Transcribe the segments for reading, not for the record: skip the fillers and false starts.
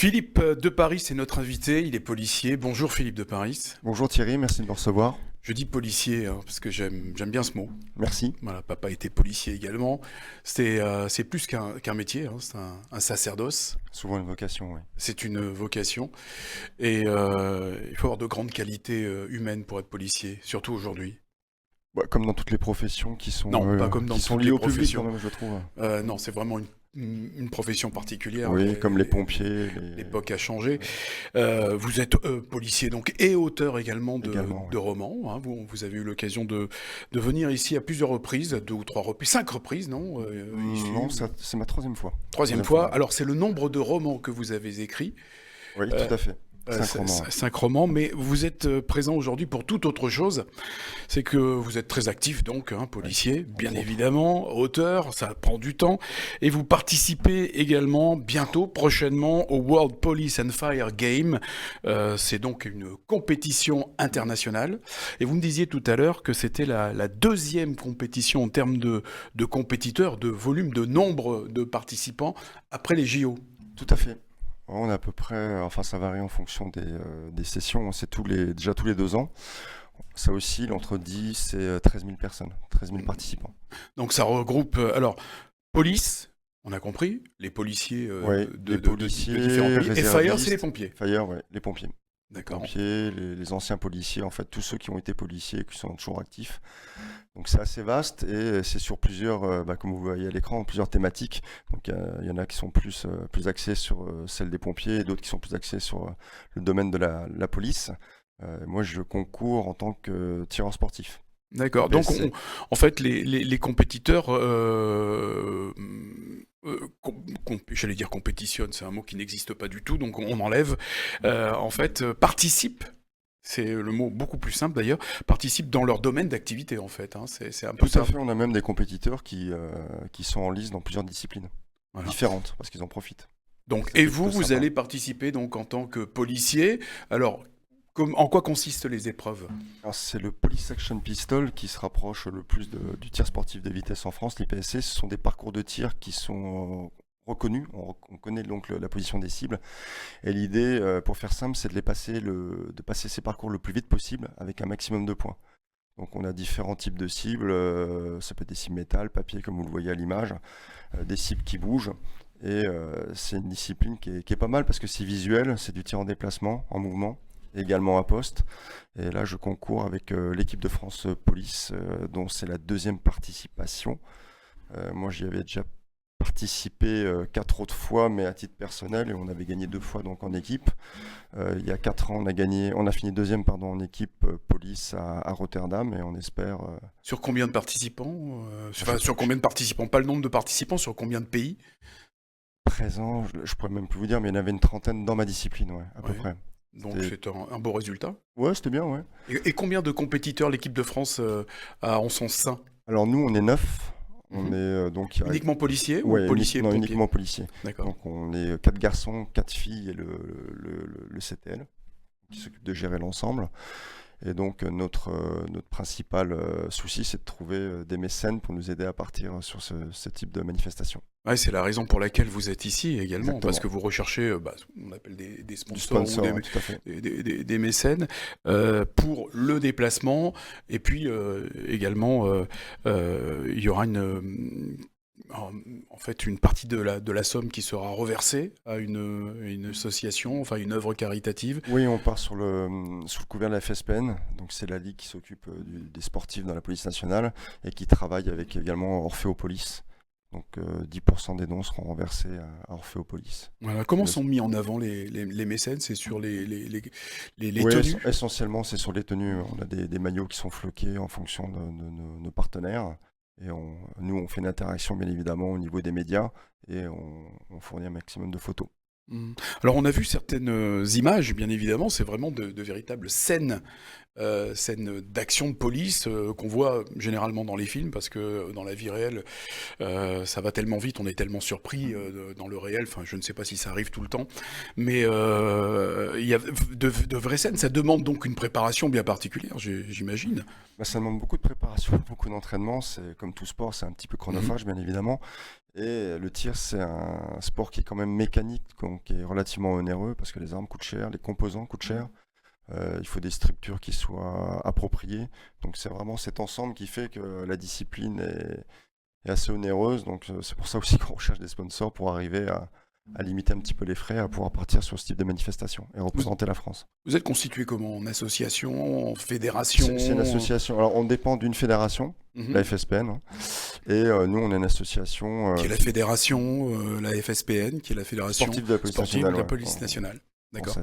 Philippe de Paris est notre invité, il est policier. Bonjour Philippe de Paris. Bonjour Thierry, merci de me recevoir. Je dis policier parce que j'aime bien ce mot. Merci. Voilà, papa était policier également. C'est plus qu'un métier, c'est un sacerdoce. Souvent une vocation, oui. C'est une vocation. Et il faut avoir de grandes qualités humaines pour être policier, surtout aujourd'hui. Bah, comme dans toutes les professions qui sont, Non, pas comme dans qui sont toutes liées les au public professions. quand même, je trouve. Non, c'est vraiment une profession particulière. Oui, comme les pompiers. L'époque a changé. Oui. Vous êtes policier donc et auteur également Également, de oui. romans. Hein. Vous avez eu l'occasion de venir ici à plusieurs reprises, 2 ou 3 reprises, 5 reprises, non ici, Non, c'est ma troisième fois. troisième fois. Alors c'est le nombre de romans que vous avez écrits. Oui, tout à fait. 5 romans. 5 romans, mais vous êtes présent aujourd'hui pour toute autre chose. C'est que vous êtes très actif, donc, policier, bien évidemment, auteur, ça prend du temps. Et vous participez également bientôt, prochainement, au World Police and Fire Game. C'est donc une compétition internationale. Et vous me disiez tout à l'heure que c'était la deuxième compétition en termes de compétiteurs, de volume, de nombre de participants, après les JO. Tout à fait. On a à peu près, enfin ça varie en fonction des sessions, c'est déjà tous les 2 ans. Ça oscille entre 10 et 13 000 personnes, 13 000 participants. Donc ça regroupe, alors, police, on a compris, les policiers Oui, de les policiers, différents pays. Et Fire, réservistes. c'est les pompiers. Fire, ouais, les pompiers. D'accord. Pompiers, les anciens policiers, en fait, tous ceux qui ont été policiers et qui sont toujours actifs. Donc c'est assez vaste et c'est sur plusieurs, comme vous voyez à l'écran, plusieurs thématiques. Donc il y en a qui sont plus axés sur celle des pompiers et d'autres qui sont plus axés sur le domaine de la police. Moi, je concours en tant que tireur sportif. D'accord. Donc, PSC. en fait, les compétiteurs, j'allais dire compétitionnent, c'est un mot qui n'existe pas du tout, donc on enlève, en fait, participent. C'est le mot beaucoup plus simple d'ailleurs, participent dans leur domaine d'activité en fait. C'est un peu Tout à ça. fait, on a même des compétiteurs qui sont en lice dans plusieurs disciplines Voilà. différentes parce qu'ils en profitent. Donc, C'est et plutôt vous sympa. allez participer donc en tant que policier. Alors, en quoi consistent les épreuves? Alors, c'est le Police Action Pistol qui se rapproche le plus du tir sportif de vitesse en France, l'IPSC. Ce sont des parcours de tir qui sont reconnus. On connaît donc la position des cibles. Et l'idée, pour faire simple, c'est de passer ces parcours le plus vite possible avec un maximum de points. Donc on a différents types de cibles. Ça peut être des cibles métal, papier, comme vous le voyez à l'image, des cibles qui bougent. Et c'est une discipline qui est pas mal parce que c'est visuel, c'est du tir en déplacement, en mouvement, et également à poste. Et là, je concours avec l'équipe de France Police, dont c'est la deuxième participation. Moi, j'y avais déjà participé 4 autres fois, mais à titre personnel, et on avait gagné 2 fois donc en équipe. Il y a 4 ans, on a fini deuxième en équipe police à Rotterdam, et on espère. Sur combien de participants sur combien de participants? Pas le nombre de participants, sur combien de pays? Présent, je pourrais même plus vous dire, mais il y en avait une trentaine dans ma discipline, ouais, à peu Ouais. près. Donc C'était- c'est un beau résultat. Ouais, c'était bien, ouais. Et combien de compétiteurs l'équipe de France a en son sein? Alors nous, on est 9. On Mhm. est donc il y a- Uniquement policiers ou ouais, policiers et non, pompiers? uniquement policiers. D'accord. Donc on est 4 garçons, 4 filles et le CTL qui s'occupe de gérer l'ensemble. Et donc notre principal souci, c'est de trouver des mécènes pour nous aider à partir sur ce type de manifestation. Ouais, c'est la raison pour laquelle vous êtes ici également, Exactement. parce que vous recherchez, on appelle des Du sponsors sponsor, ou ouais, tout à fait. des mécènes pour le déplacement. Et puis également, il y aura en fait une partie de la somme qui sera reversée à une association, enfin une œuvre caritative. Oui, on part sous le couvert de la FSPN, donc c'est la ligue qui s'occupe des sportifs dans la police nationale et qui travaille avec également Orphéopolis. Donc 10% des dons seront renversés à Orphéopolis. Voilà. Comment sont mis en avant les mécènes? C'est sur les Oui, tenues? essentiellement c'est sur les tenues. On a des maillots qui sont floqués en fonction de nos partenaires. Et nous, on fait une interaction bien évidemment au niveau des médias et on fournit un maximum de photos. Alors on a vu certaines images, bien évidemment, c'est vraiment de véritables scènes d'action de police qu'on voit généralement dans les films, parce que dans la vie réelle, ça va tellement vite, on est tellement surpris dans le réel, enfin je ne sais pas si ça arrive tout le temps, mais il y a de vraies scènes, ça demande donc une préparation bien particulière, j'imagine. Bah, ça demande beaucoup de préparation, beaucoup d'entraînement. C'est comme tout sport, c'est un petit peu chronophage, bien évidemment. Et le tir, c'est un sport qui est quand même mécanique, donc qui est relativement onéreux parce que les armes coûtent cher, les composants coûtent cher. Il faut des structures qui soient appropriées. Donc c'est vraiment cet ensemble qui fait que la discipline est assez onéreuse. Donc c'est pour ça aussi qu'on recherche des sponsors pour arriver à limiter un petit peu les frais, à pouvoir partir sur ce type de manifestation et représenter la France. Vous êtes constitué comment? En association, en fédération? C'est une association. Alors on dépend d'une fédération, la FSPN, hein. Et nous on est une association qui est la fédération, la FSPN, qui est la fédération sportive de la police sportive nationale. de la police nationale. D'accord.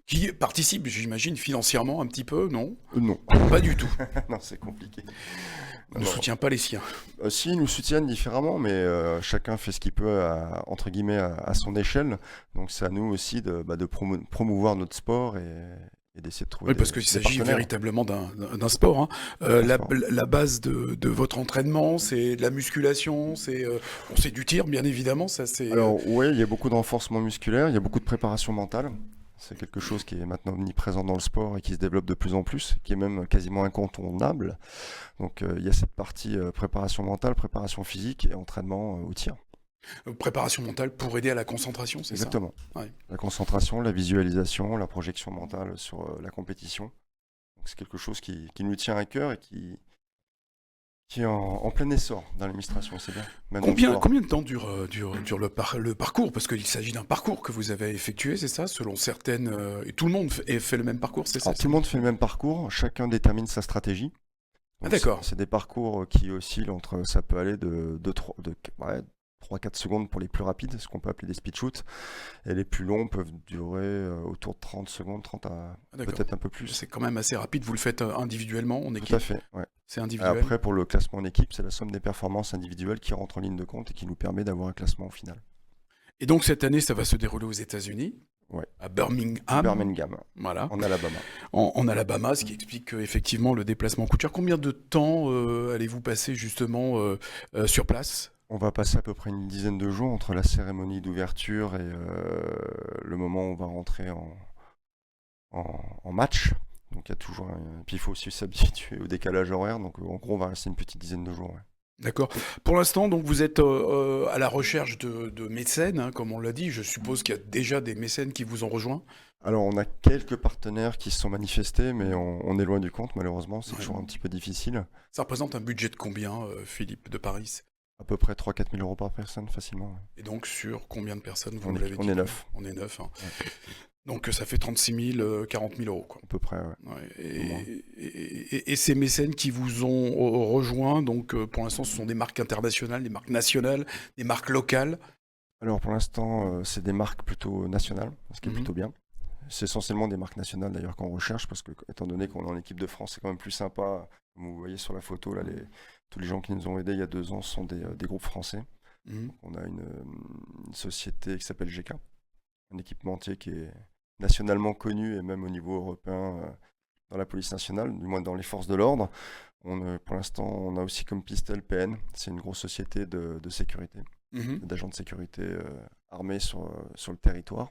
Qui participe, j'imagine, financièrement un petit peu, non? Non. Pas du tout. Non, c'est compliqué. Ne soutient pas les siens. Si, ils nous soutiennent différemment, mais chacun fait ce qu'il peut, entre guillemets, à son échelle. Donc c'est à nous aussi de promouvoir notre sport et d'essayer de trouver parce qu'il s'agit véritablement d'un sport. Hein. La base de votre entraînement, c'est de la musculation, c'est du tir, bien évidemment. Alors oui, il y a beaucoup de renforcement musculaire, il y a beaucoup de préparation mentale. C'est quelque chose qui est maintenant omniprésent dans le sport et qui se développe de plus en plus, qui est même quasiment incontournable. Donc il y a cette partie préparation mentale, préparation physique et entraînement au tir. Préparation mentale pour aider à la concentration, c'est ça? Exactement. Ouais. La concentration, la visualisation, la projection mentale sur la compétition. Donc, c'est quelque chose qui nous tient à cœur et qui est en plein essor dans l'administration, c'est bien. Combien de temps dure le parcours? Parce qu'il s'agit d'un parcours que vous avez effectué, c'est ça? Selon certaines... et tout le monde fait le même parcours, c'est ça? Alors, tout le monde fait le même parcours, chacun détermine sa stratégie. Donc, d'accord. C'est des parcours qui oscillent entre... Ça peut aller de 3-4 secondes pour les plus rapides, ce qu'on peut appeler des speed shoots, et les plus longs peuvent durer autour de 30 secondes, 30 à peut-être un peu plus. C'est quand même assez rapide, vous le faites individuellement, en équipe? Tout à fait, ouais. C'est individuel. Après, pour le classement en équipe, c'est la somme des performances individuelles qui rentre en ligne de compte et qui nous permet d'avoir un classement au final. Et donc cette année, ça va se dérouler aux États-Unis, ouais. À Birmingham. Voilà. En Alabama. En Alabama, ce qui explique effectivement le déplacement coûte cher. Combien de temps allez-vous passer justement sur place? On va passer à peu près une dizaine de jours entre la cérémonie d'ouverture et le moment où on va rentrer en match. Donc il y a toujours Puis il faut aussi s'habituer au décalage horaire. Donc en gros, on va rester une petite dizaine de jours. Ouais. D'accord. Pour l'instant, donc vous êtes à la recherche de mécènes, hein, comme on l'a dit. Je suppose qu'il y a déjà des mécènes qui vous ont rejoint. Alors on a quelques partenaires qui se sont manifestés, mais on est loin du compte, malheureusement. C'est toujours un petit peu difficile. Ça représente un budget de combien, Philippe de Paris? À peu près 3-4 000 euros par personne, facilement. Ouais. Et donc sur combien de personnes, vous on l'avez dit? On est 9. On est 9. Hein. Ouais. Donc ça fait 36 000, 40 000 euros. Quoi. À peu près, ouais. Et ces mécènes qui vous ont rejoint, donc pour l'instant, ce sont des marques internationales, des marques nationales, des marques locales? Alors pour l'instant, c'est des marques plutôt nationales, ce qui est plutôt bien. C'est essentiellement des marques nationales d'ailleurs qu'on recherche, parce que étant donné qu'on est en équipe de France, c'est quand même plus sympa. Comme vous voyez sur la photo, là, tous les gens qui nous ont aidés il y a 2 ans sont des groupes français. On a une société qui s'appelle GK, un équipementier qui est nationalement connu et même au niveau européen dans la police nationale, du moins dans les forces de l'ordre. Pour l'instant, on a aussi comme piste LPN, c'est une grosse société de sécurité, d'agents de sécurité armés sur le territoire.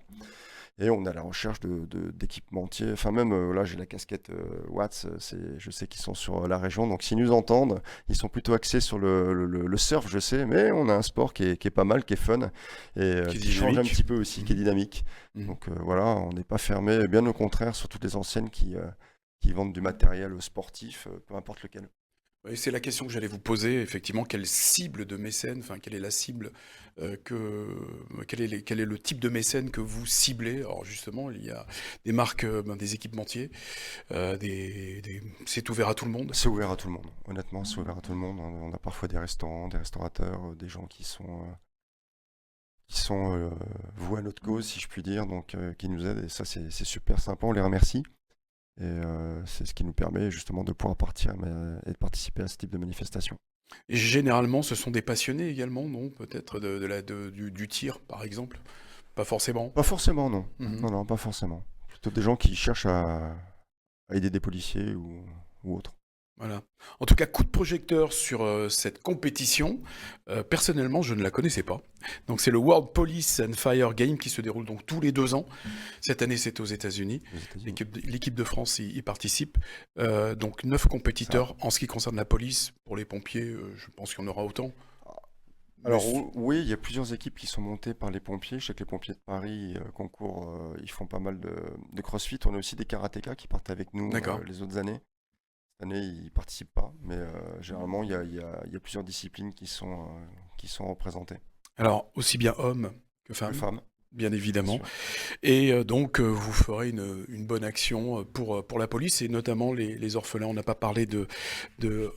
Et on est à la recherche d'équipementiers. Enfin même, là j'ai la casquette Watts, je sais qu'ils sont sur la région, donc s'ils nous entendent, ils sont plutôt axés sur le surf, je sais, mais on a un sport qui est pas mal, qui est fun, et qui change un petit peu aussi, qui est dynamique. Donc voilà, on n'est pas fermé, bien au contraire, sur toutes les anciennes qui vendent du matériel sportif, peu importe lequel. Oui, c'est la question que j'allais vous poser, effectivement, quelle cible de mécène, enfin, quelle est la cible, quel est le type de mécène que vous ciblez? Alors justement, il y a des marques, des équipementiers, c'est ouvert à tout le monde? C'est ouvert à tout le monde, honnêtement, c'est ouvert à tout le monde. On a parfois des restaurants, des restaurateurs, des gens qui sont voués à notre cause, si je puis dire, donc qui nous aident, et ça c'est super sympa, on les remercie. Et c'est ce qui nous permet justement de pouvoir partir et de participer à ce type de manifestation. Et généralement, ce sont des passionnés également, non? Peut-être du tir, par exemple? Pas forcément? Pas forcément, non. Non, pas forcément. Plutôt des gens qui cherchent à aider des policiers ou autres. Voilà. En tout cas, coup de projecteur sur cette compétition. Personnellement, je ne la connaissais pas. Donc, c'est le World Police and Fire Game qui se déroule donc tous les 2 ans. Cette année, c'est aux États-Unis. L'équipe de France y participe. Donc, 9 compétiteurs en ce qui concerne la police. Pour les pompiers, je pense qu'il y en aura autant. Alors oui, il y a plusieurs équipes qui sont montées par les pompiers. Je sais que les pompiers de Paris concourent, ils font pas mal de crossfit. On a aussi des karatékas qui partent avec nous D'accord. les autres années. Cette année, ils participent pas, mais généralement, il y a plusieurs disciplines qui sont représentées. Alors, aussi bien hommes que Que femmes, femmes, bien bien évidemment. sûr. Et donc, vous ferez une bonne action pour la police, et notamment les orphelins. On n'a pas parlé de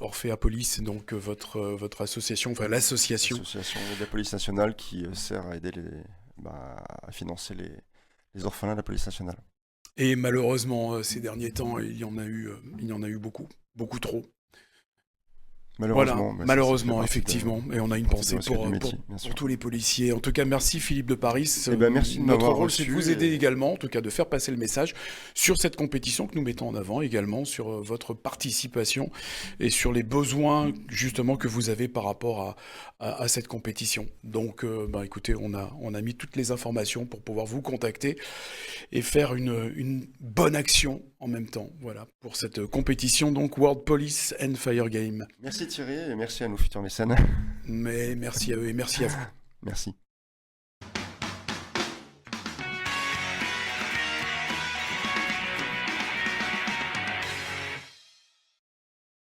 Orphea Police, donc votre association, enfin l'association. L'association de la police nationale qui sert à aider à financer les orphelins de la police nationale. Et malheureusement, ces derniers temps, il y en a eu beaucoup, beaucoup trop. Voilà, Malheureusement, mais ça fait malheureusement, partie effectivement. Et on a une partie pensée du risque du pour métier, bien sûr. tous les policiers. En tout cas, merci Philippe de Paris. Eh ben, merci de Notre m'avoir rôle, c'est de reçu vous aider et également, en tout cas de faire passer le message sur cette compétition que nous mettons en avant, également sur votre participation et sur les besoins justement que vous avez par rapport à cette compétition. Donc, écoutez, on a mis toutes les informations pour pouvoir vous contacter et faire une bonne action en même temps, voilà, pour cette compétition, donc World Police and Fire Game. merci Thierry et merci à nos futurs mécènes. Mais merci à eux et merci à vous. Merci.